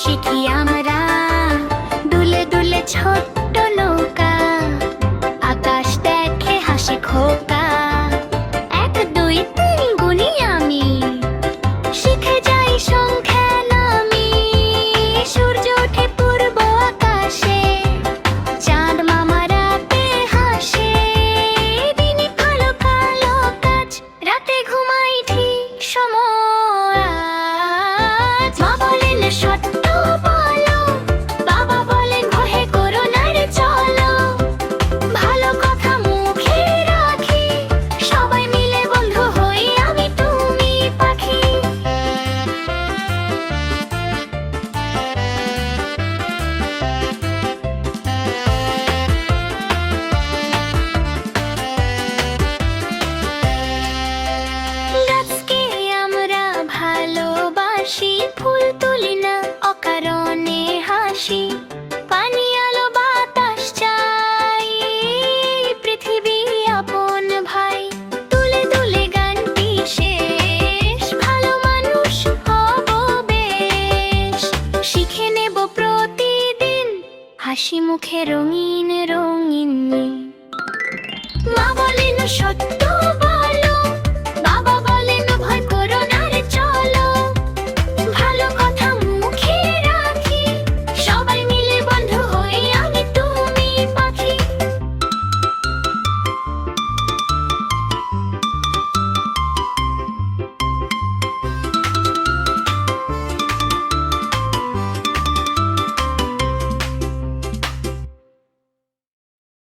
শিখি আমরা দুলে দুলে ছোট্ট নৌকা, আকাশ দেখে হাসি খোকা। 1 2 3 গুনি আমি, শিখে যাই সংখ্যা নামি। সূর্য ওঠে পূর্ব আকাশে, চাঁদ মামা রাতে হাসে। দিনে কালো কালো কাজ, রাতে ঘুমাই ঠিক সময়। মা বলেন সত্য বলো, বাবা বলেন ভয়ে করো না রে চলো। ভালো কথা মুখে রাখি, সবাই মিলে বন্ধু হই আমি তুমি পাখি। গাছকে আমরা ভালোবাসি, ফুল তুলি না অকারণে হাসি।